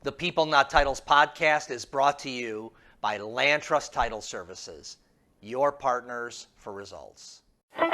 The People Not Titles podcast is brought to you by Land Trust Title Services, your partners for results. Well,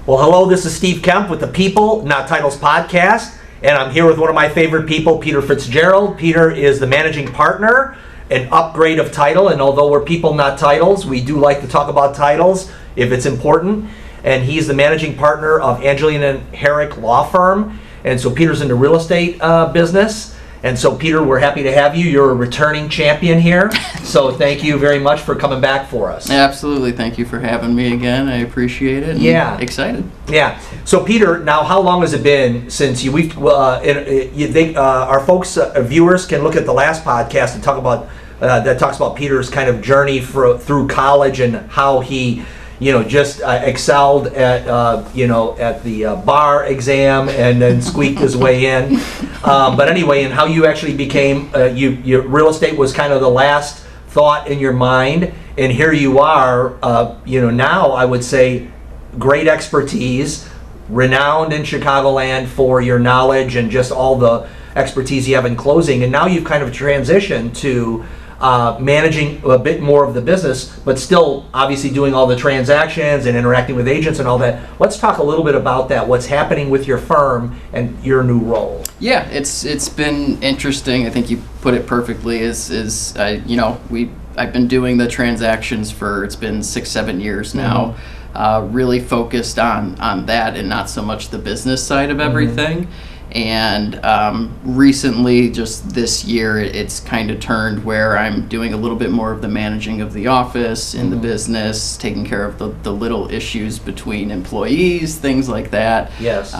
hello, this is Steve Kaempf with the People Not Titles podcast, and I'm here with one of my favorite people, Peter Fitzgerald. Peter is the managing partner, an upgrade of title, and although we're People Not Titles, we do like to talk about titles if it's important, and he's the managing partner of Angelina and Herrick law firm, and so Peter's in the real estate business. And so, Peter, we're happy to have you. You're a returning champion here, so thank you very much for coming back for us. Absolutely. Thank you for having me again. I appreciate it. Yeah. Excited. Yeah. So, Peter, now how long has it been since our folks, viewers, can look at the last podcast and talk about that talks about Peter's kind of journey through college and how he, just excelled at the bar exam and then squeaked his way in. But anyway, and how you actually became, your real estate was kind of the last thought in your mind, and here you are, now I would say great expertise, renowned in Chicagoland for your knowledge and just all the expertise you have in closing, and now you've kind of transitioned to managing a bit more of the business, but still obviously doing all the transactions and interacting with agents and all that. Let's talk a little bit about that. What's happening with your firm and your new role? Yeah, it's been interesting. I think you put it perfectly. I've been doing the transactions it's been 6-7 years now. Mm-hmm. Really focused on that and not so much the business side of everything. Mm-hmm. And recently, just this year, it's kind of turned where I'm doing a little bit more of the managing of the office in the business, taking care of the little issues between employees, things like that. Yes.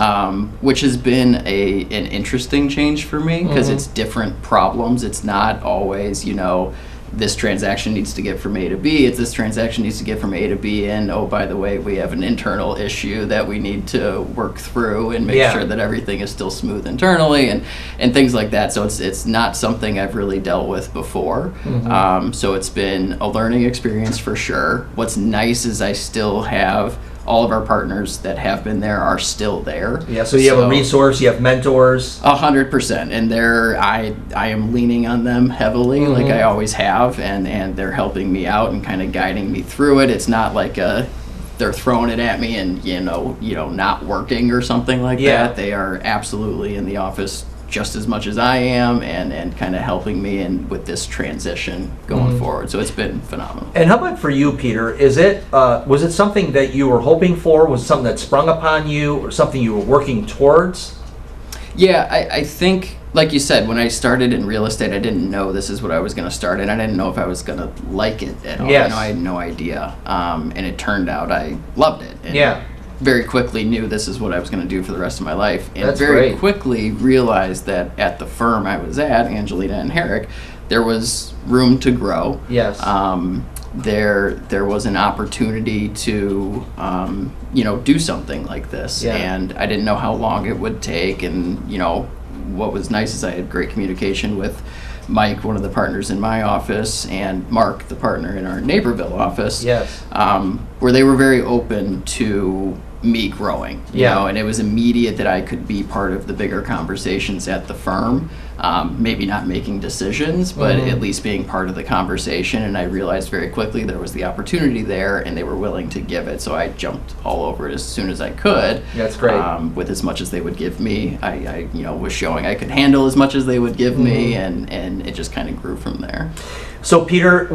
Which has been an interesting change for me because it's different problems. It's not always, this transaction needs to get from A to B. It's this transaction needs to get from A to B, and oh, by the way, we have an internal issue that we need to work through and make sure that everything is still smooth internally and things like that. So it's not something I've really dealt with before. Mm-hmm. So it's been a learning experience for sure. What's nice is I still have all of our partners that have been there are still there. Yeah, so you have a resource, you have mentors. 100%, and I am leaning on them heavily, like I always have, and they're helping me out and kind of guiding me through it. It's not like they're throwing it at me and not working or something like that. They are absolutely in the office just as much as I am and kind of helping me with this transition going forward. So it's been phenomenal. And how about for you, Peter? Was it something that you were hoping for? Was it something that sprung upon you or something you were working towards? Yeah, I think, like you said, when I started in real estate, I didn't know this is what I was going to start, and I didn't know if I was going to like it at all. Yes. I had no idea. And it turned out I loved it. And very quickly knew this is what I was going to do for the rest of my life, and very quickly realized that at the firm I was at, Angelina and Herrick, there was room to grow. Yes. There was an opportunity to do something like this, and I didn't know how long it would take. And what was nice is I had great communication with Mike, one of the partners in my office, and Mark, the partner in our Naperville office. Yes. Where they were very open to me growing, and it was immediate that I could be part of the bigger conversations at the firm, maybe not making decisions, but at least being part of the conversation. And I realized very quickly there was the opportunity there, and they were willing to give it. So I jumped all over it as soon as I could. That's great. With as much as they would give me, I was showing I could handle as much as they would give me, and it just kind of grew from there. So, Peter,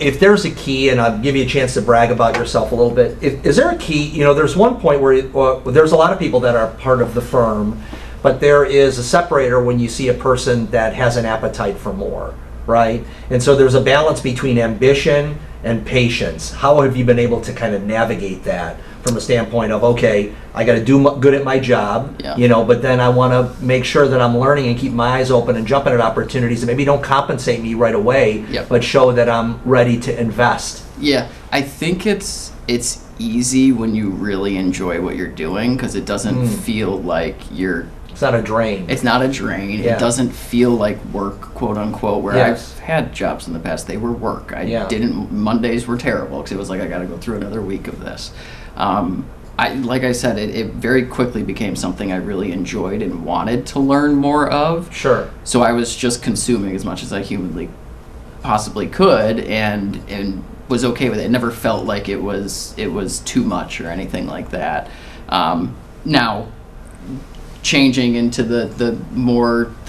if there's a key, and I'll give you a chance to brag about yourself a little bit, is there a key? There's one point where there's a lot of people that are part of the firm, but there is a separator when you see a person that has an appetite for more, right? And so there's a balance between ambition and patience. How have you been able to kind of navigate that from a standpoint of, okay, I got to do good at my job, but then I want to make sure that I'm learning and keep my eyes open and jumping at opportunities that maybe don't compensate me right away, but show that I'm ready to invest. Yeah, I think it's easy when you really enjoy what you're doing, because it doesn't feel like you're It's not a drain. It's not a drain. Yeah. It doesn't feel like work, quote unquote, where Yes. I've had jobs in the past, they were work. Yeah. Mondays were terrible because it was like, I got to go through another week of this. Like I said, it very quickly became something I really enjoyed and wanted to learn more of. Sure. So I was just consuming as much as I humanly possibly could, and was okay with it. It never felt like it was too much or anything like that. Now, changing into the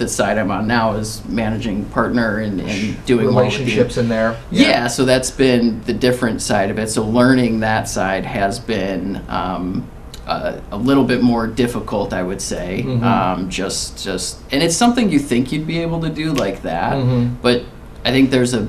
side I'm on now is managing partner and doing relationships in there. Yeah, so that's been the different side of it. So learning that side has been a little bit more difficult, I would say. Just and it's something you think you'd be able to do like that, but I think there's a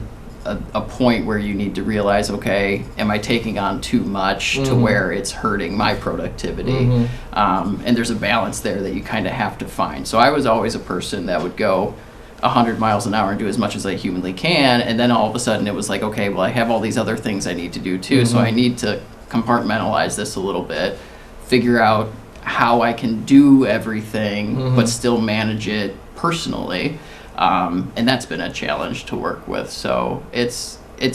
point where you need to realize, okay, am I taking on too much to where it's hurting my productivity? And there's a balance there that you kind of have to find. So I was always a person that would go 100 miles an hour and do as much as I humanly can, and then all of a sudden it was like, okay, well, I have all these other things I need to do too, so I need to compartmentalize this a little bit, figure out how I can do everything but still manage it personally. And that's been a challenge to work with. So it's a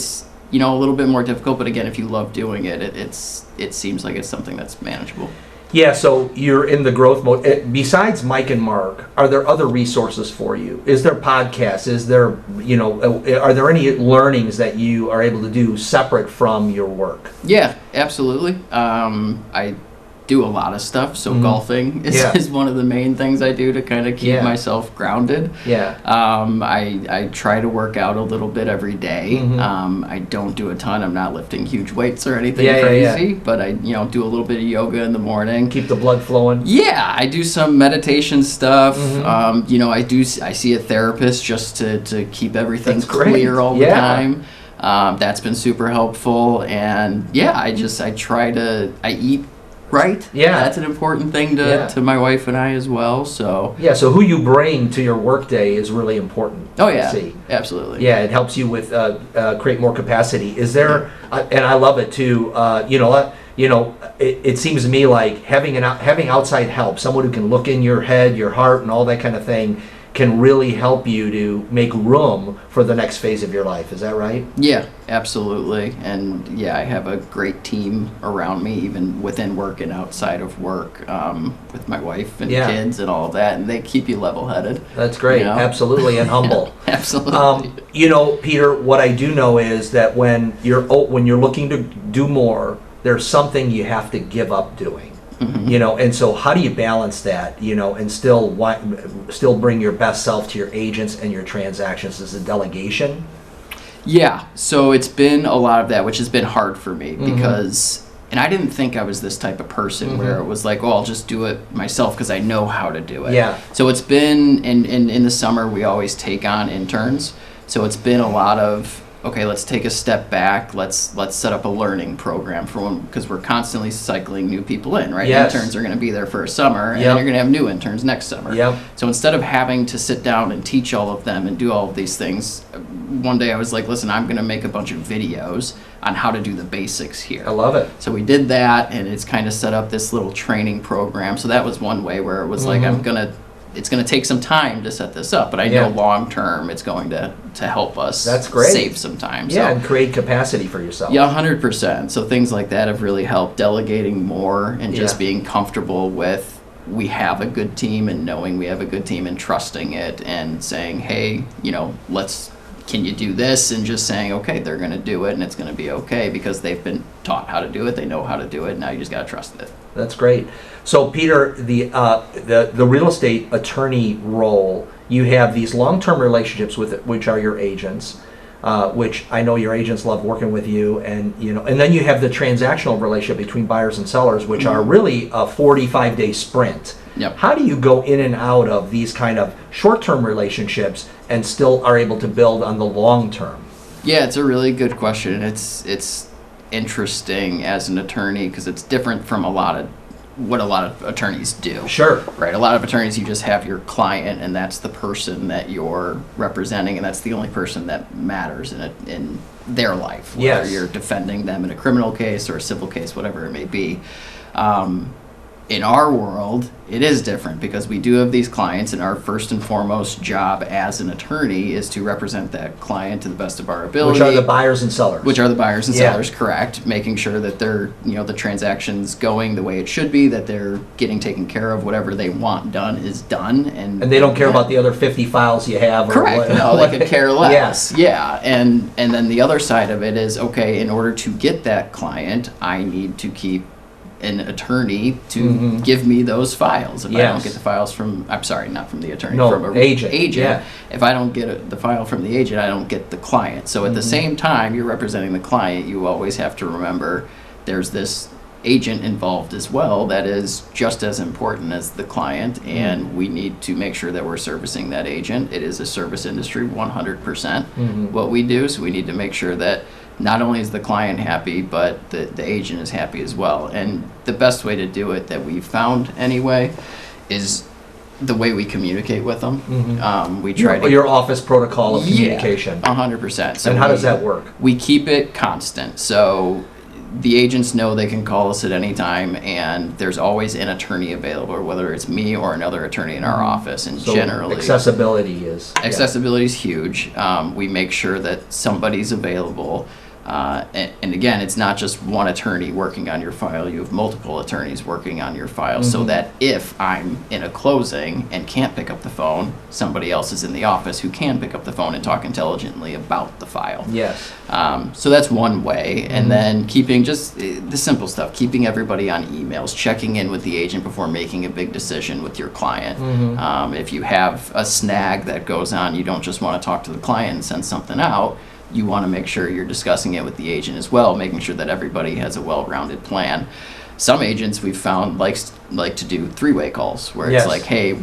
little bit more difficult, but again, if you love doing it, it seems like it's something that's manageable. Yeah, so you're in the growth mode. Besides Mike and Mark, are there other resources for you? Is there podcasts? Is there, are there any learnings that you are able to do separate from your work? Yeah, absolutely. I do a lot of stuff, so golfing is one of the main things I do to kind of keep myself grounded. I try to work out a little bit every day. I don't do a ton. I'm not lifting huge weights or anything crazy, but I do a little bit of yoga in the morning. Keep the blood flowing. Yeah, I do some meditation stuff. I see a therapist just to keep everything clear all the time. That's been super helpful, and I eat right. Yeah, that's an important thing to my wife and I as well. So so who you bring to your workday is really important. Oh yeah, absolutely. Yeah, it helps you with create more capacity. Is there? And I love it too. It seems to me like having outside help, someone who can look in your head, your heart, and all that kind of thing, can really help you to make room for the next phase of your life. Is that right? Yeah, absolutely. And I have a great team around me, even within work and outside of work, with my wife and kids and all of that, and they keep you level-headed. That's great. Absolutely, and humble. Absolutely. Peter, what I do know is that when you're looking to do more, there's something you have to give up doing. And so how do you balance that, and still bring your best self to your agents and your transactions? Is it delegation? Yeah, so it's been a lot of that, which has been hard for me because, and I didn't think I was this type of person where it was like, I'll just do it myself because I know how to do it. Yeah. So it's been, in the summer, we always take on interns. So it's been a lot of, okay, let's take a step back. Let's set up a learning program for them, because we're constantly cycling new people in, right? Yes. Interns are going to be there for a summer, and then you're going to have new interns next summer. So instead of having to sit down and teach all of them and do all of these things, one day I was like, listen, I'm going to make a bunch of videos on how to do the basics here. I love it. So we did that, and it's kind of set up this little training program. So that was one way where it was like, it's going to take some time to set this up, but I know long term it's going to help us save some time. Yeah, and create capacity for yourself. Yeah, 100%. So things like that have really helped, delegating more and just being comfortable with we have a good team, and knowing we have a good team and trusting it and saying, hey, can you do this? And just saying, okay, they're going to do it and it's going to be okay because they've been taught how to do it. They know how to do it. Now you just got to trust it. That's great. So Peter, the real estate attorney role, you have these long-term relationships with which are your agents, which I know your agents love working with you, and then you have the transactional relationship between buyers and sellers, which are really a 45-day sprint. Yep. How do you go in and out of these kind of short-term relationships and still are able to build on the long term? Yeah, it's a really good question. It's interesting as an attorney because it's different from what a lot of attorneys do. Sure. Right. A lot of attorneys, you just have your client, and that's the person that you're representing, and that's the only person that matters in their life. Whether you're defending them in a criminal case or a civil case, whatever it may be. in our world, it is different because we do have these clients, and our first and foremost job as an attorney is to represent that client to the best of our ability. Which are the buyers and sellers. Which are the buyers and Yeah. sellers, correct. Making sure that they're, the transaction's going the way it should be, that they're getting taken care of, whatever they want done is done. And they don't care about the other 50 files you have. Or correct. No, they could care less. Yes. Yeah. And then the other side of it is, okay, in order to get that client, I need to keep an attorney to give me those files. If I don't get the files from, I'm sorry, not from the attorney, from an agent. Yeah. If I don't get the file from the agent, I don't get the client. So at the same time, you're representing the client, you always have to remember there's this agent involved as well that is just as important as the client, and we need to make sure that we're servicing that agent. It is a service industry, 100% what we do, so we need to make sure that not only is the client happy, but the agent is happy as well. And the best way to do it that we've found anyway is the way we communicate with them. We try your office protocol of communication. 100%. So and how does that work? We keep it constant. So the agents know they can call us at any time, and there's always an attorney available, whether it's me or another attorney in our office. And So generally, accessibility is huge. We make sure that somebody's available. And again, it's not just one attorney working on your file. You have multiple attorneys working on your file, so that if I'm in a closing and can't pick up the phone, somebody else is in the office who can pick up the phone and talk intelligently about the file. Yes. So that's one way. And then keeping just the simple stuff, keeping everybody on emails, checking in with the agent before making a big decision with your client. If you have a snag that goes on, you don't just want to talk to the client and send something out. You want to make sure you're discussing it with the agent as well, making sure that everybody has a well-rounded plan. Some agents we've found like to do three-way calls where it's like, hey,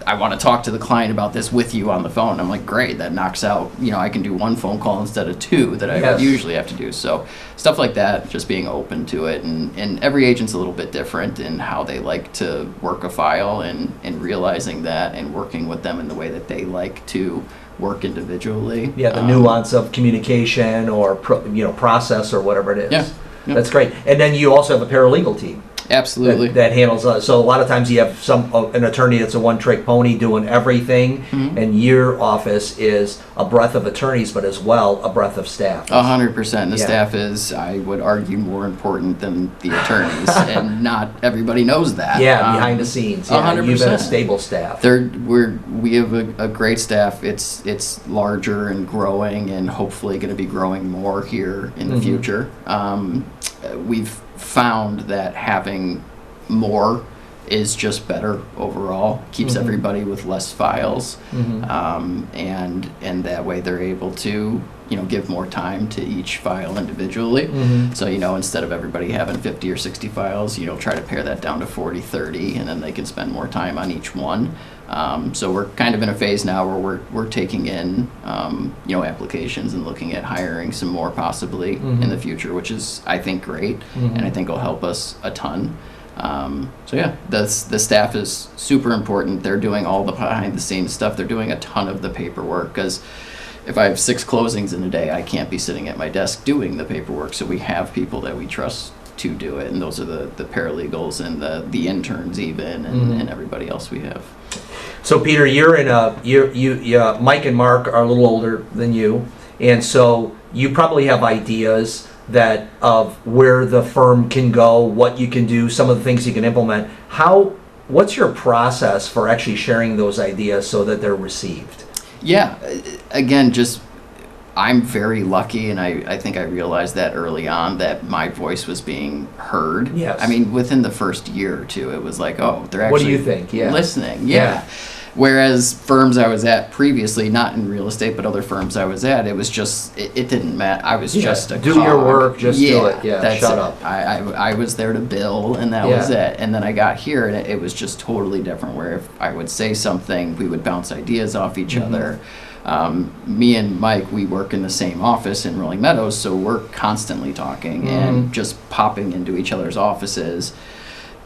I want to talk to the client about this with you on the phone. I'm like, great, that knocks out, I can do one phone call instead of two that I would usually have to do. So stuff like that, just being open to it. And every agent's a little bit different in how they like to work a file, and realizing that and working with them in the way that they like to work individually. Yeah, the nuance of communication or process or whatever it is. Yeah. That's great. And then you also have a paralegal team. Absolutely. That handles so a lot of times you have an attorney that's a one-trick pony doing everything, and your office is a breadth of attorneys, but as well a breadth of staff. 100%. The staff is, I would argue, more important than the attorneys, and not everybody knows that. Yeah, behind the scenes. Yeah, 100%. You've been a stable staff. We have a great staff. It's larger and growing, and hopefully going to be growing more here in the future. We've found that having more is just better overall. Keeps everybody with less files, and that way they're able to give more time to each file individually. So instead of everybody having 50 or 60 files, try to pare that down to 40, 30, and then they can spend more time on each one. So we're kind of in a phase now where we're taking in applications and looking at hiring some more possibly in the future, which is, I think, great, and I think will help us a ton. So yeah, the staff is super important. They're doing all the behind the scenes stuff. They're doing a ton of the paperwork, because if I have 6 closings in a day, I can't be sitting at my desk doing the paperwork. So we have people that we trust to do it, and those are the paralegals and the interns even, and everybody else we have. So Peter, you're in Mike and Mark are a little older than you, and so you probably have ideas that of where the firm can go, what you can do, some of the things you can implement. What's your process for actually sharing those ideas so that they're received? Yeah, again, I'm very lucky, and I think I realized that early on, that my voice was being heard. Yes. I mean, within the first year or two, it was like, oh, they're actually what do you think? Yeah. Listening. Yeah. Whereas firms I was at previously, not in real estate, but other firms I was at, it was just, it didn't matter. I was just a do cog. your work, just do it. Yeah, that's shut it. up. I was there to bill, and that was it. And then I got here, and it was just totally different, where if I would say something, we would bounce ideas off each other. Me and Mike, we work in the same office in Rolling Meadows, so we're constantly talking and just popping into each other's offices,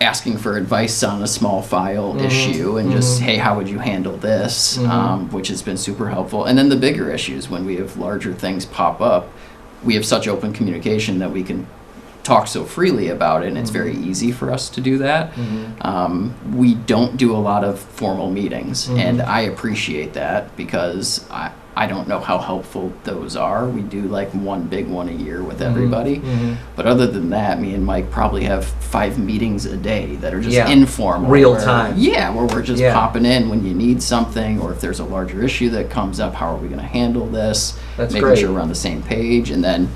asking for advice on a small file issue, and just, hey, how would you handle this, which has been super helpful. And then the bigger issues, when we have larger things pop up, we have such open communication that we can talk so freely about it, and it's very easy for us to do that. We don't do a lot of formal meetings, and I appreciate that because I don't know how helpful those are. We do like one big one a year with everybody. But other than that, me and Mike probably have 5 meetings a day that are just informal. Real time. Yeah, where we're just popping in when you need something, or if there's a larger issue that comes up, how are we going to handle this? That's Making great. sure we're on the same page. And then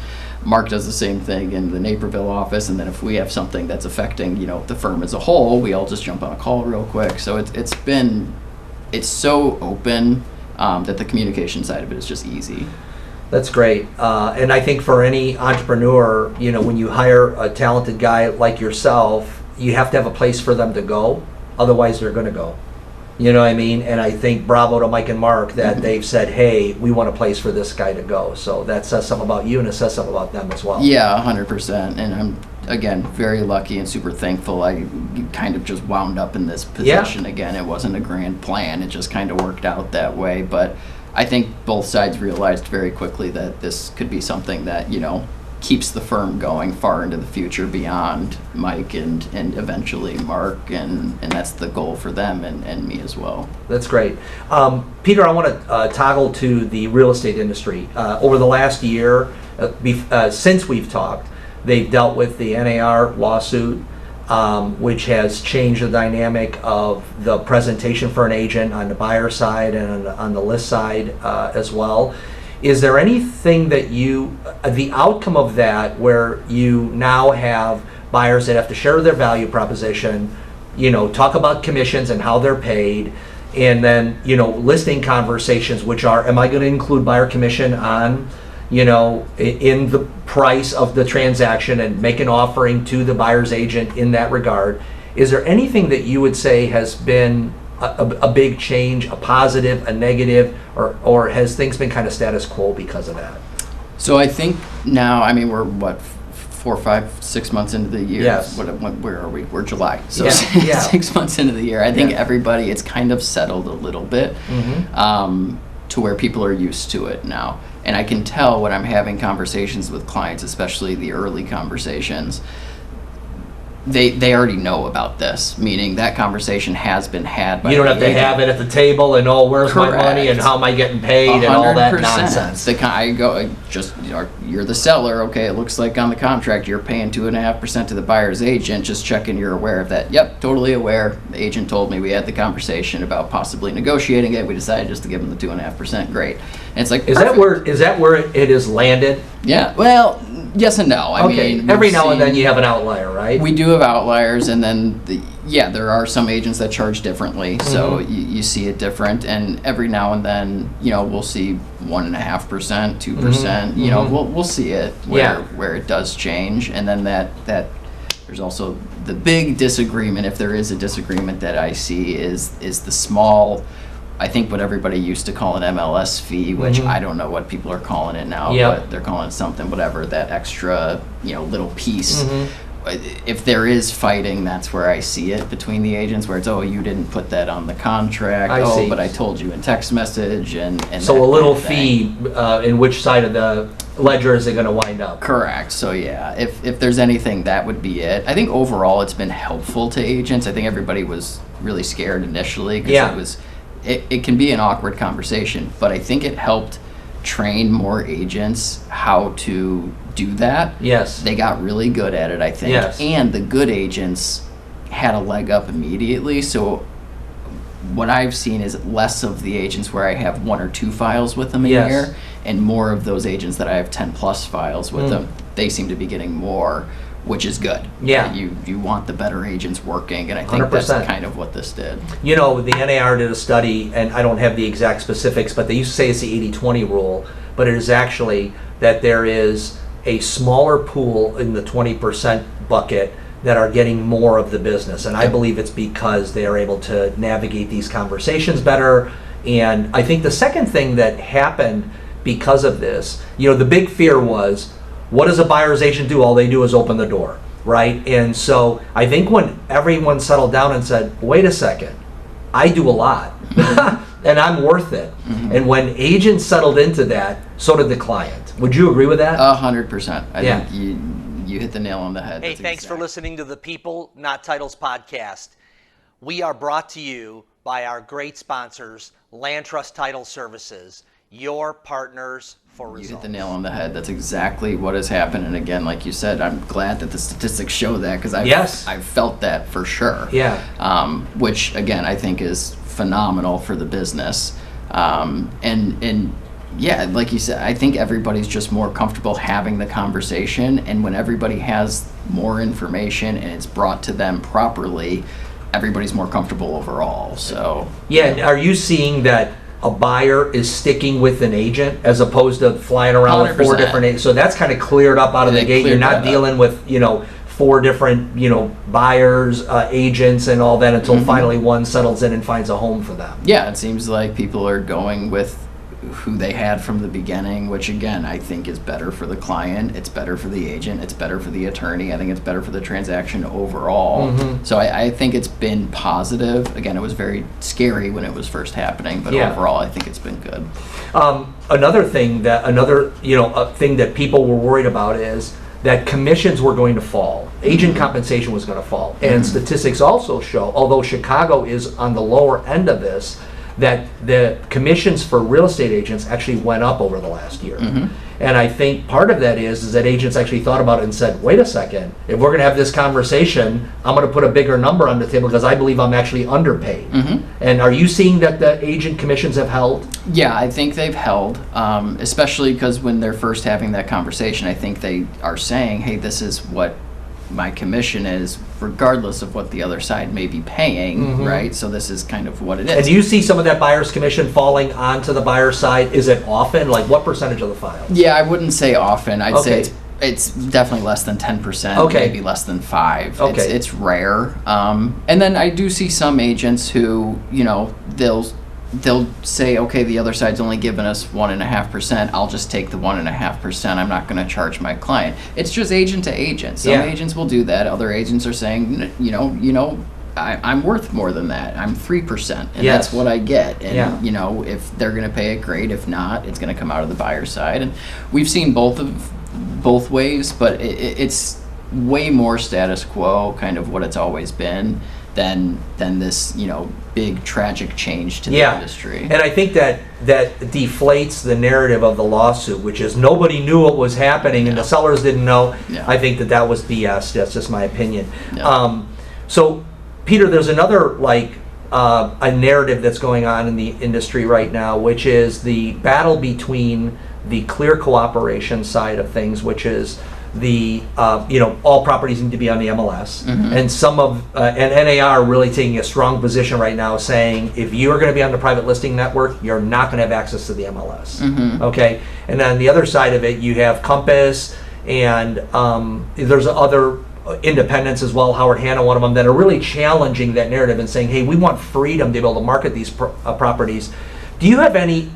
Mark does the same thing in the Naperville office, and then if we have something that's affecting, the firm as a whole, we all just jump on a call real quick. So it's so open that the communication side of it is just easy. That's great. And I think for any entrepreneur, when you hire a talented guy like yourself, you have to have a place for them to go. Otherwise, they're going to go. You know what I mean? And I think bravo to Mike and Mark that they've said, hey, we want a place for this guy to go. So that says something about you, and it says something about them as well. Yeah, 100%. And I'm, again, very lucky and super thankful. I kind of just wound up in this position again. It wasn't a grand plan. It just kind of worked out that way. But I think both sides realized very quickly that this could be something that, keeps the firm going far into the future beyond Mike and eventually Mark, and that's the goal for them and me as well. That's great. Peter, I want to toggle to the real estate industry. Over the last year, since we've talked, they've dealt with the NAR lawsuit, which has changed the dynamic of the presentation for an agent on the buyer side and on the list side as well. Is there anything that the outcome of that, where you now have buyers that have to share their value proposition, talk about commissions and how they're paid, and then, listing conversations, which are, am I going to include buyer commission on, in the price of the transaction and make an offering to the buyer's agent in that regard? Is there anything that you would say has been a big change, a positive, a negative, or has things been kind of status quo because of that? So I think now, we're 4, 5, 6 months into the year. Yes. Where are we? We're July. So Yeah. 6 months into the year. I think everybody, it's kind of settled a little bit to where people are used to it now. And I can tell when I'm having conversations with clients, especially the early conversations, they already know about this, meaning that conversation has been had by you don't the have to agent. have it at the table and, where's my money and how am I getting paid and all that 100%. nonsense. I go, you're the seller, okay, it looks like on the contract you're paying 2.5% to the buyer's agent, just checking you're aware of that. Yep, totally aware. The agent told me, we had the conversation about possibly negotiating it, we decided just to give them the 2.5%, great. And it's like, Is that where it is landed? Yeah, well, yes and no. I mean, every now and then you have an outlier, right? We do have outliers, and then there are some agents that charge differently, so you see it different. And every now and then, we'll see 1.5%, 2%. We'll see it where it does change, and then that there's also the big disagreement, if there is a disagreement that I see, is the small. I think what everybody used to call an MLS fee, which I don't know what people are calling it now, but they're calling it something, whatever, that extra, little piece. If there is fighting, that's where I see it between the agents, where it's, you didn't put that on the contract, see. But I told you in text message, and so a little fee in which side of the ledger is it going to wind up? Correct. So if there's anything, that would be it. I think overall it's been helpful to agents. I think everybody was really scared initially because it can be an awkward conversation, but I think it helped train more agents how to do that. Yes. They got really good at it, I think. Yes. And the good agents had a leg up immediately. So what I've seen is less of the agents where I have 1 or 2 files with them a year, and more of those agents that I have 10 plus files with them. They seem to be getting more, which is good. Yeah. You want the better agents working, and I think 100%. that's kind of what this did. The NAR did a study, and I don't have the exact specifics, but they used to say it's the 80-20 rule, but it is actually that there is a smaller pool in the 20% bucket that are getting more of the business. And I believe it's because they are able to navigate these conversations better. And I think the second thing that happened because of this, the big fear was, what does a buyer's agent do? All they do is open the door, right? And so I think when everyone settled down and said, wait a second, I do a lot and I'm worth it. And when agents settled into that, so did the client. Would you agree with that? 100%. I think you You hit the nail on the head. Hey, thanks for listening to the People, Not Titles podcast. We are brought to you by our great sponsors, Land Trust Title Services, your partners for results. You hit the nail on the head. That's exactly what has happened. And again, like you said, I'm glad that the statistics show that, because I've felt that for sure. Yeah. Which, again, I think is phenomenal for the business. And yeah, like you said, I think everybody's just more comfortable having the conversation. And when everybody has more information and it's brought to them properly, everybody's more comfortable overall. So yeah, and are you seeing that a buyer is sticking with an agent as opposed to flying around with 4 different agents? So that's kind of cleared up out of the gate. You're not dealing with 4 different buyers, agents, and all that until finally one settles in and finds a home for them. Yeah, it seems like people are going with who they had from the beginning, which again I think is better for the client, it's better for the agent, it's better for the attorney, I think it's better for the transaction overall. So I think it's been positive. Again, it was very scary when it was first happening, but overall I think it's been good. Another thing that people were worried about is that commissions were going to fall. Agent compensation was going to fall. And statistics also show, although Chicago is on the lower end of this, that the commissions for real estate agents actually went up over the last year. And I think part of that is that agents actually thought about it and said, wait a second, if we're going to have this conversation, I'm going to put a bigger number on the table because I believe I'm actually underpaid. And are you seeing that the agent commissions have held? Yeah, I think they've held, especially because when they're first having that conversation, I think they are saying, hey, this is what my commission is, regardless of what the other side may be paying, right? So this is kind of what it is. And do you see some of that buyer's commission falling onto the buyer's side? Is it often? Like what percentage of the files? Yeah, I wouldn't say often. I'd say it's definitely less than 10%, maybe less than 5%. It's rare. And then I do see some agents who, they'll say, okay, the other side's only giving us 1.5%. I'll just take the 1.5%. I'm not going to charge my client. It's just agent to agent. Some agents will do that. Other agents are saying, I'm worth more than that. I'm 3%, and that's what I get. And if they're going to pay it, great. If not, it's going to come out of the buyer's side. And we've seen both ways, but it's way more status quo, kind of what it's always been, than this big tragic change to the industry. And I think that deflates the narrative of the lawsuit, which is nobody knew what was happening and the sellers didn't know. I think that was BS. That's just my opinion. So Peter, there's another a narrative that's going on in the industry right now, which is the battle between the clear cooperation side of things, which is the all properties need to be on the MLS, and some of and NAR really taking a strong position right now, saying if you're going to be on the private listing network, you're not going to have access to the MLS. Okay, and on the other side of it, you have Compass, and there's other independents as well, Howard Hanna, one of them, that are really challenging that narrative and saying, hey, we want freedom to be able to market these properties. Do you have any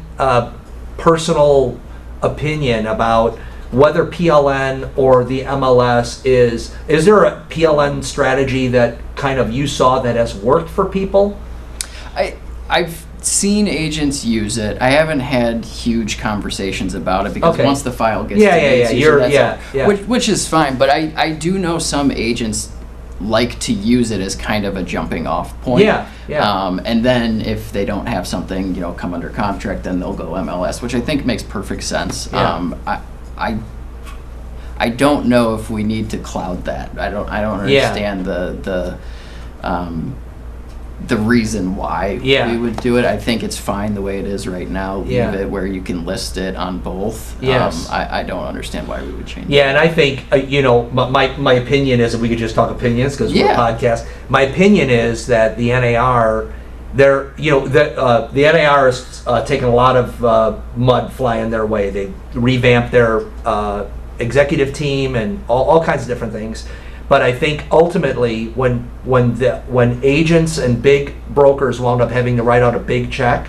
personal opinion about whether PLN or the MLS is there a PLN strategy that kind of you saw that has worked for people? I've seen agents use it. I haven't had huge conversations about it because once the file gets which is fine. But I do know some agents like to use it as kind of a jumping off point. And then if they don't have something come under contract, then they'll go MLS, which I think makes perfect sense. I don't know if we need to cloud that. I don't understand the reason why we would do it. I think it's fine the way it is right now. Leave it where you can list it on both. I don't understand why we would change it. And I think my opinion is, if we could just talk opinions because we're a podcast. My opinion is that the NAR, the NAR has taken a lot of mud flying their way. They revamped their executive team and all kinds of different things. But I think ultimately, when agents and big brokers wound up having to write out a big check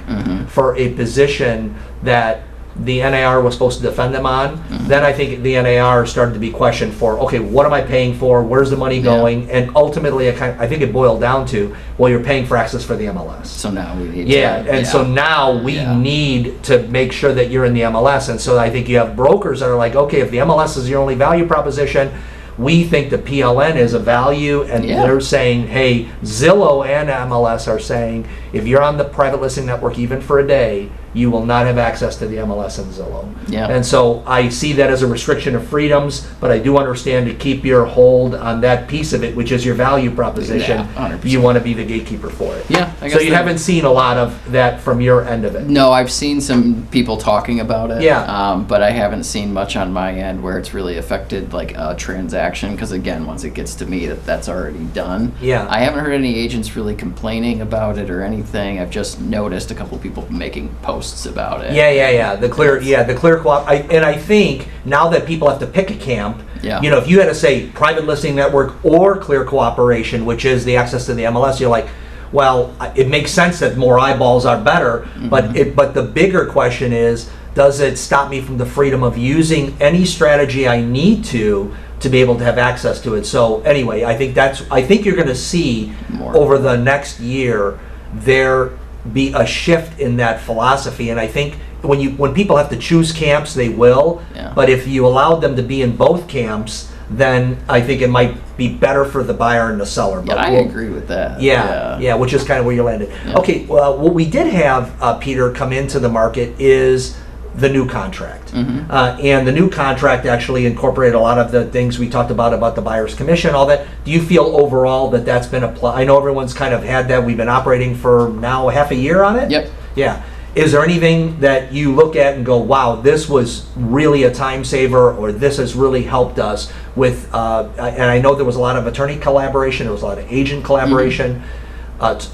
for a position that the NAR was supposed to defend them on, then I think the NAR started to be questioned for, okay, what am I paying for? Where's the money going? And ultimately, I think it boiled down to, well, you're paying for access for the MLS. So now we need so now we need to make sure that you're in the MLS. And so I think you have brokers that are like, okay, if the MLS is your only value proposition, we think the PLN is a value, and they're saying, hey, Zillow and MLS are saying, if you're on the private listing network even for a day, you will not have access to the MLS and Zillow. Yeah. And so I see that as a restriction of freedoms, but I do understand to keep your hold on that piece of it, which is your value proposition, 100%. You want to be the gatekeeper for it. Yeah, I guess so you haven't seen a lot of that from your end of it. No, I've seen some people talking about it. Yeah. But I haven't seen much on my end where it's really affected like a transaction, because again, once it gets to me, that's already done. Yeah. I haven't heard any agents really complaining about it or anything. I've just noticed a couple people making posts about it. Yeah. The clear co-op. And I think now that people have to pick a camp, Yeah. you know, if you had to say private listing network or clear cooperation, which is the access to the MLS, you're like, well, it makes sense that more eyeballs are better, but the bigger question is, does it stop me from the freedom of using any strategy I need to be able to have access to it? So anyway, I think you're going to see More. over the next year there be a shift in that philosophy, and I think when people have to choose camps, they will. Yeah. But if you allowed them to be in both camps, then I think it might be better for the buyer and the seller. Yeah, But I we'll- agree with that. Yeah, which is kind of where you landed. Yeah. Okay, well, what we did have, Peter, come into the market is the new contract. And the new contract actually incorporated a lot of the things we talked about the buyer's commission, all that. Do you feel overall that that's been applied? I know everyone's kind of had that. We've been operating for now half a year on it? Yep. Yeah. Is there anything that you look at and go, wow, this was really a time saver, or this has really helped us with, and I know there was a lot of attorney collaboration, there was a lot of agent collaboration.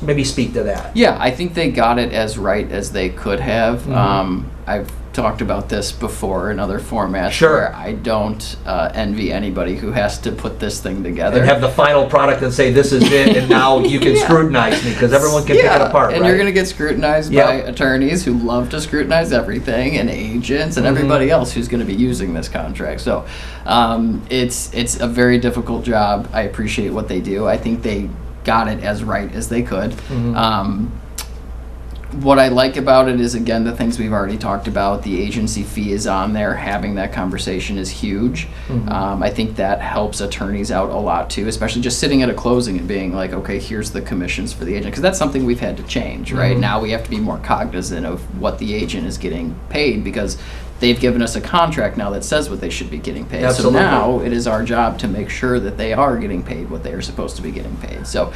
Maybe speak to that. Yeah, I think they got it as right as they could have. I've talked about this before in other formats. Sure. Where I don't envy anybody who has to put this thing together. And have the final product and say, this is it, and now you can scrutinize me, because everyone can pick it apart, and right? you're going to get scrutinized by attorneys who love to scrutinize everything, and agents, and everybody else who's going to be using this contract. So it's a very difficult job. I appreciate what they do. I think they got it as right as they could. What I like about it is, again, the things we've already talked about. The agency fee is on there. Having that conversation is huge. I think that helps attorneys out a lot too, especially just sitting at a closing and being like, okay, here's the commissions for the agent, because that's something we've had to change, right? Now we have to be more cognizant of what the agent is getting paid, because they've given us a contract now that says what they should be getting paid. Absolutely. So now it is our job to make sure that they are getting paid what they are supposed to be getting paid. So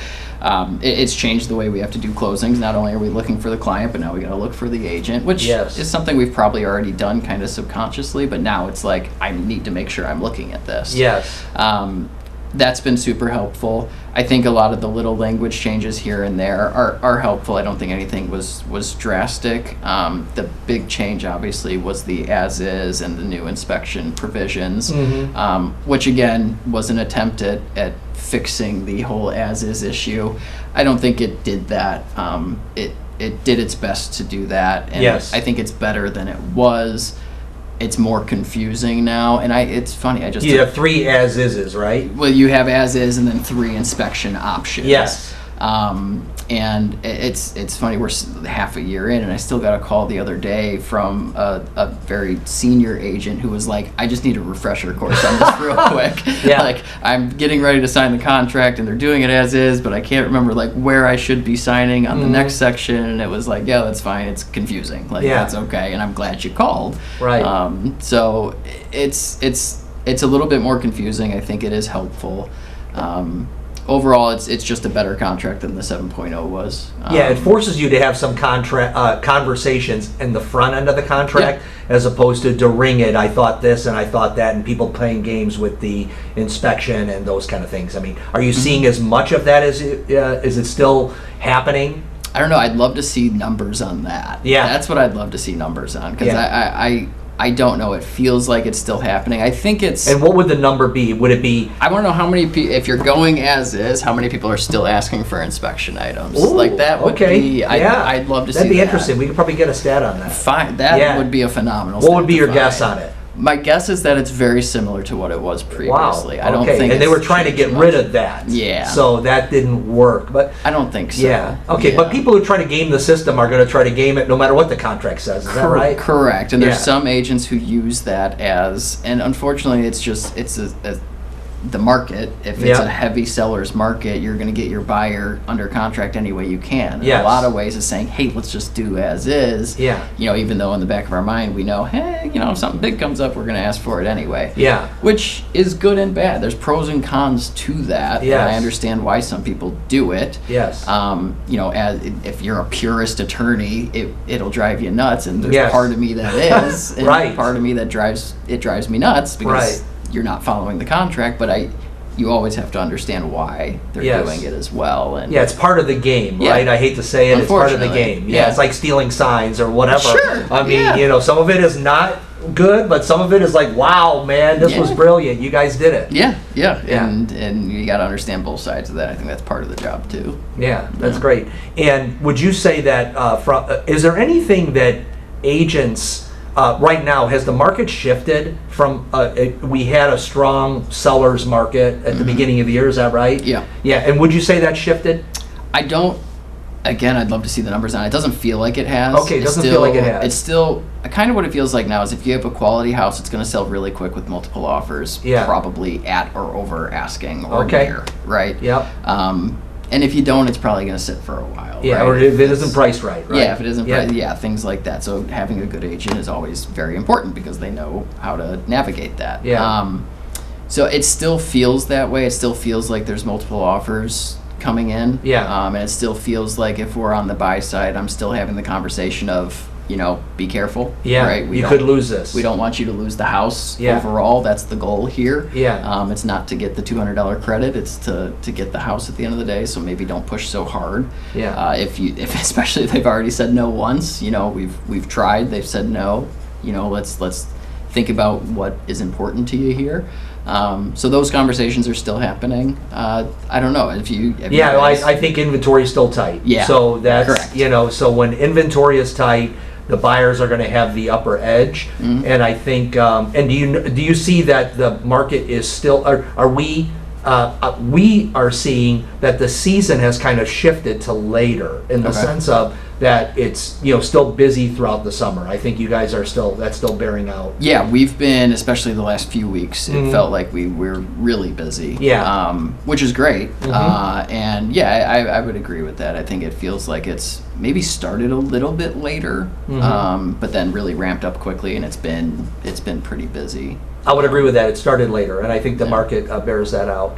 it's changed the way we have to do closings. Not only are we looking for the client, but now we got to look for the agent, which is something we've probably already done kind of subconsciously, but now it's like, I need to make sure I'm looking at this. Yes. That's been super helpful. I think a lot of the little language changes here and there are helpful. I don't think anything was drastic. The big change, obviously, was the as-is and the new inspection provisions, which, again, was an attempt at fixing the whole as-is issue. I don't think it did that. It did its best to do that, and I think it's better than it was. It's more confusing now, and it's funny. You have 3 as-is, right? Well, you have as-is and then 3 inspection options. Yes. And it's funny, we're half a year in, and I still got a call the other day from a very senior agent who was like, I just need a refresher course on this real quick. Like, I'm getting ready to sign the contract, and they're doing it as is, but I can't remember like where I should be signing on the next section. And it was like, yeah, that's fine. It's confusing. Like, that's okay. And I'm glad you called. Right. So it's a little bit more confusing. I think it is helpful. Overall, it's just a better contract than the 7.0 was. It forces you to have some conversations in the front end of the contract, as opposed to ring it, I thought this and I thought that, and people playing games with the inspection and those kind of things. I mean, are you seeing as much of that as is it still happening? I don't know. I'd love to see numbers on that. Yeah. That's what I'd love to see numbers on, because I don't know. It feels like it's still happening. I think it's... And what would the number be? Would it be... I want to know how many people... If you're going as is, how many people are still asking for inspection items? Ooh, like, that would be... I'd love to see that. That'd be interesting. We could probably get a stat on that. Fine. That would be a phenomenal What would be stat to your guess find. on it? My guess is that it's very similar to what it was previously. Wow. I don't think and they it's were trying to get changed rid much. of that. Yeah. So that didn't work. But I don't think so. yeah. Okay, but people who try to game the system are going to try to game it no matter what the contract says. Is that right? Correct. And there's some agents who use that as, and unfortunately, it's the market. If it's a heavy seller's market, you're going to get your buyer under contract any way you can. And a lot of ways is saying, hey, let's just do as is. Yeah. Even though in the back of our mind we know, hey, if something big comes up, we're going to ask for it anyway. Yeah. Which is good and bad. There's pros and cons to that. Yes. And I understand why some people do it. Yes. As if you're a purist attorney, it'll drive you nuts, and there's part of me that is, and part of me that drives me nuts because you're not following the contract. But you always have to understand why they're doing it as well. And it's part of the game, right? I hate to say it, it's part of the game. Yeah, it's like stealing signs or whatever. Sure. I mean, some of it is not good, but some of it is like, wow, man, this was brilliant. You guys did it. Yeah. And you got to understand both sides of that. I think that's part of the job too. Yeah, that's great. And would you say that is there anything that agents right now, has the market shifted from we had a strong seller's market at the beginning of the year, is that right? Yeah. And would you say that shifted? I don't. Again, I'd love to see the numbers on it. It doesn't feel like it has. Okay, it doesn't feel like it has. It's still kind of what it feels like now is if you have a quality house, it's going to sell really quick with multiple offers, probably at or over asking or near, right? Yep. And if you don't, it's probably going to sit for a while. Yeah, right? Or if it isn't priced right? Yeah, if it isn't priced, things like that. So having a good agent is always very important because they know how to navigate that. Yeah. So it still feels that way. It still feels like there's multiple offers coming in. Yeah. And it still feels like if we're on the buy side, I'm still having the conversation of, be careful. Yeah. Right? You could lose this. We don't want you to lose the house overall. That's the goal here. Yeah. It's not to get the $200 credit. It's to get the house at the end of the day. So maybe don't push so hard. Yeah. If especially if they've already said no once, we've tried. They've said no. Let's think about what is important to you here. So those conversations are still happening. I don't know if you. I think inventory is still tight. Yeah. So that's correct. So when inventory is tight, the buyers are going to have the upper edge, and I think. And do you see that the market is still? Are we? We are seeing that the season has kind of shifted to later in the sense of that it's still busy throughout the summer. I think you guys are still bearing out. Yeah, we've been, especially the last few weeks, it felt like we're really busy. Yeah. Which is great. And I would agree with that. I think it feels like it's maybe started a little bit later, but then really ramped up quickly, and it's been pretty busy. I would agree with that. It started later, and I think the market bears that out.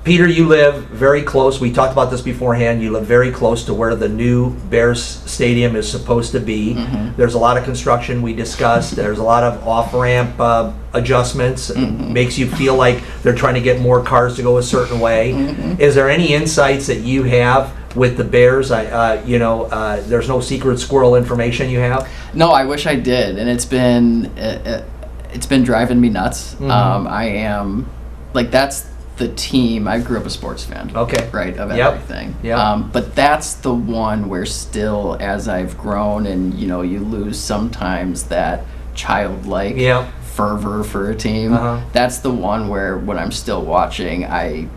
Peter, you live very close. We talked about this beforehand. You live very close to where the new Bears Stadium is supposed to be. There's a lot of construction we discussed. There's a lot of off-ramp adjustments. It makes you feel like they're trying to get more cars to go a certain way. Is there any insights that you have with the Bears? There's no secret squirrel information you have? No, I wish I did, and it's been driving me nuts. I am that's the team. I grew up a sports fan. Okay. Right, of everything. Yeah. But that's the one where still, as I've grown, and you lose sometimes that childlike fervor for a team. That's the one where when I'm still watching, I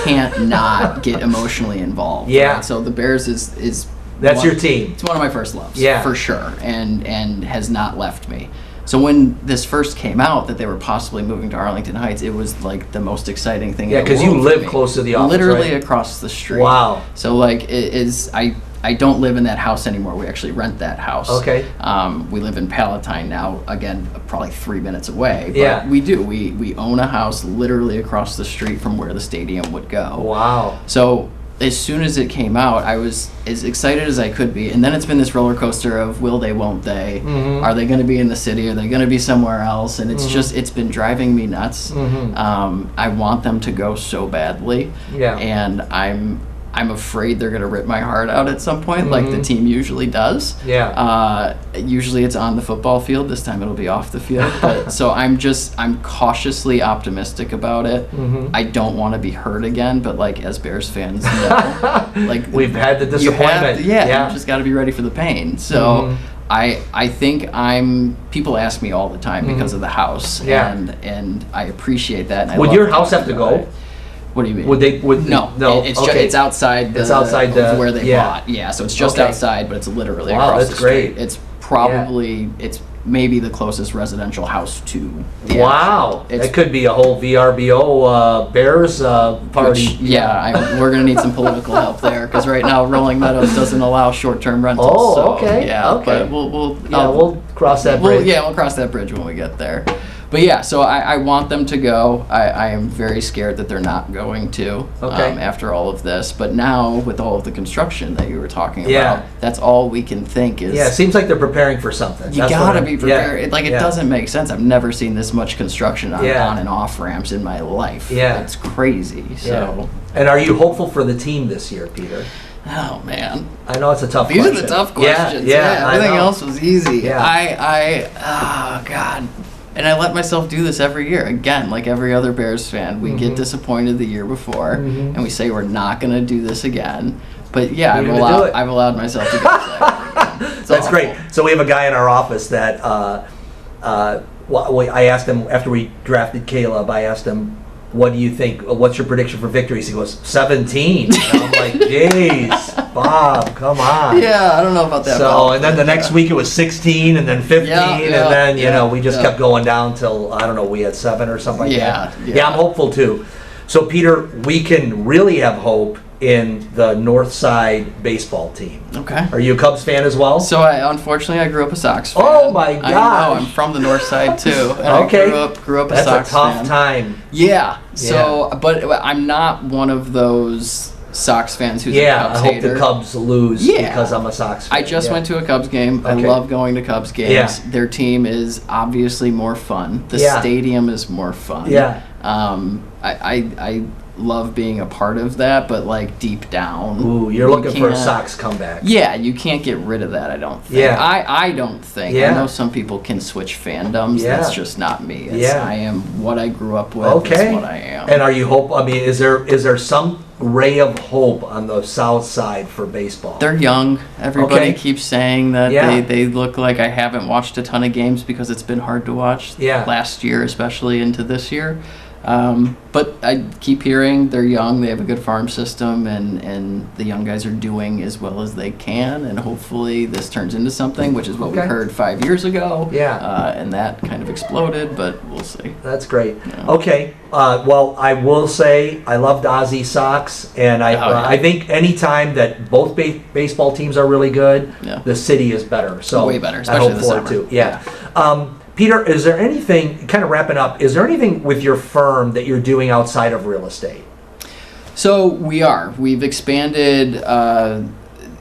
can't not get emotionally involved. Yeah. Right? So the Bears is that's your team. It's one of my first loves. Yeah. For sure, and has not left me. So when this first came out that they were possibly moving to Arlington Heights, it was like the most exciting thing. Yeah, because you live close to the office, literally right? Across the street. Wow. So it is. I don't live in that house anymore. We actually rent that house. Okay. We live in Palatine now. Again, probably 3 minutes away. But yeah. We do. We own a house literally across the street from where the stadium would go. Wow. So as soon as it came out, I was as excited as I could be. And then it's been this roller coaster of will they, won't they? Are they going to be in the city? Are they going to be somewhere else? And it's it's been driving me nuts. I want them to go so badly. Yeah. And I'm afraid they're going to rip my heart out at some point, like the team usually does. Yeah. Usually it's on the football field. This time it'll be off the field. But so I'm cautiously optimistic about it. I don't want to be hurt again, but as Bears fans know, we've had the disappointment. You just got to be ready for the pain. So I think people ask me all the time because of the house, and I appreciate that. And would your house have to go? What do you mean? No. It's outside. It's outside where they bought. Yeah, so it's just outside, but it's literally across the street. Great. It's probably it's maybe the closest residential house to the Wow, actual. that could be a whole VRBO Bears party. We're going to need some political help there because right now Rolling Meadows doesn't allow short-term rentals. Oh, so, okay. Yeah, okay. but we'll cross that bridge. We'll cross that bridge when we get there. But yeah, so I want them to go. I am very scared that they're not going to after all of this. But now, with all of the construction that you were talking about, that's all we can think is... Yeah, it seems like they're preparing for something. You got to be prepared. Yeah, it doesn't make sense. I've never seen this much construction on and off ramps in my life. Yeah. It's crazy. So. And are you hopeful for the team this year, Peter? Oh, man. I know it's a tough question. These are the tough questions. Yeah, everything else was easy. Yeah. Oh, God. And I let myself do this every year. Again, like every other Bears fan, we get disappointed the year before, and we say we're not going to do this again. But yeah, I've allowed myself to do this. That's great. So we have a guy in our office that I asked him after we drafted Caleb. I asked him, "What do you think? What's your prediction for victories?" He goes, 17. And I'm like, "Jeez, Bob, come on." Yeah, I don't know about that. So, and then the next week it was 16, and then 15, and then we just kept going down till I don't know. We had 7 or something like that. Yeah, I'm hopeful too. So, Peter, we can really have hope in the North Side baseball team. Okay. Are you a Cubs fan as well? So unfortunately I grew up a Sox fan. Oh my gosh. I know, I'm from the North Side too. And I grew up a Sox fan. That's a tough time. Yeah. So but I'm not one of those Sox fans who's a Cubs hater. I hope the Cubs lose because I'm a Sox fan. I just went to a Cubs game. I love going to Cubs games. Yeah. Their team is obviously more fun. The stadium is more fun. Yeah. I love being a part of that, but like deep down, you're looking for a Sox comeback. Yeah, you can't get rid of that, I don't think. Yeah. I don't think. I know some people can switch fandoms. That's just not me. I am what I grew up with. Okay. It's what I am. And are you is there some ray of hope on the South Side for baseball? They're young. Everybody keeps saying that they look like I haven't watched a ton of games because it's been hard to watch last year, especially into this year. But I keep hearing they're young, they have a good farm system, and the young guys are doing as well as they can, and hopefully this turns into something, which is what we heard 5 years ago. And that kind of exploded, but we'll see. That's great. Okay. Well, I will say I loved Ozzie Sox, and I think anytime that both baseball teams are really good, the city is better. So way better, especially the summer. Too. Peter, is there anything, kind of wrapping up, is there anything with your firm that you're doing outside of real estate? So we've expanded.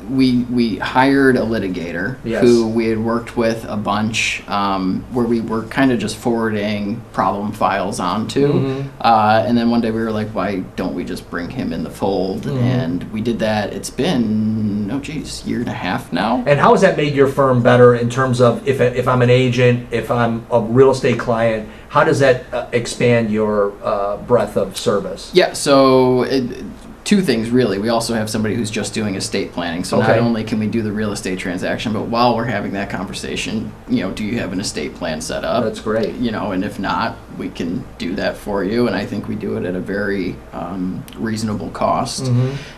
We hired a litigator who we had worked with a bunch, where we were kind of just forwarding problem files onto. And then one day we were like, why don't we just bring him in the fold? And we did that. It's been, year and a half now. And how has that made your firm better in terms of if I'm an agent, if I'm a real estate client, how does that expand your breadth of service? Yeah, so two things really. We also have somebody who's just doing estate planning. So not only can we do the real estate transaction, but while we're having that conversation, do you have an estate plan set up? That's great. And if not, we can do that for you. And I think we do it at a very reasonable cost.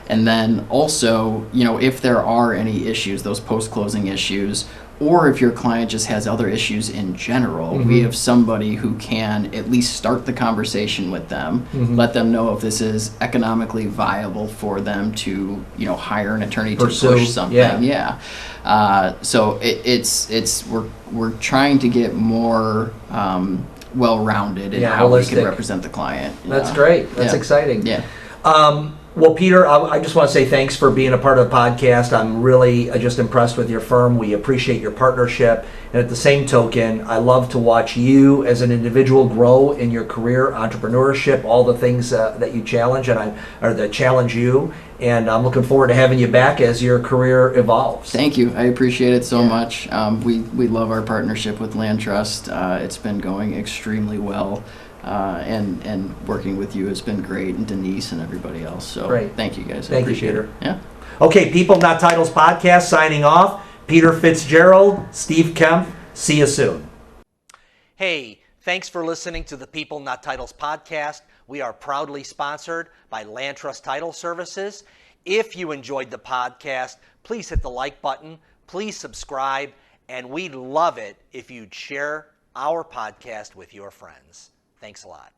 And then also, if there are any issues, those post-closing issues, or if your client just has other issues in general, we have somebody who can at least start the conversation with them, let them know if this is economically viable for them to, hire an attorney to push something. So we're trying to get more well-rounded in how we can represent the client. That's great. That's exciting. Yeah. Well, Peter, I just want to say thanks for being a part of the podcast. I'm really just impressed with your firm. We appreciate your partnership. And at the same token, I love to watch you as an individual grow in your career, entrepreneurship, all the things that you challenge or that challenge you. And I'm looking forward to having you back as your career evolves. Thank you. I appreciate it so much. We love our partnership with Land Trust. It's been going extremely well. And working with you has been great, and Denise and everybody else. So great. Thank you guys. Thank you, Peter. Yeah. Okay, People Not Titles podcast signing off. Peter Fitzgerald, Steve Kaempf. See you soon. Hey, thanks for listening to the People Not Titles podcast. We are proudly sponsored by Land Trust Title Services. If you enjoyed the podcast, please hit the like button, please subscribe, and we'd love it if you'd share our podcast with your friends. Thanks a lot.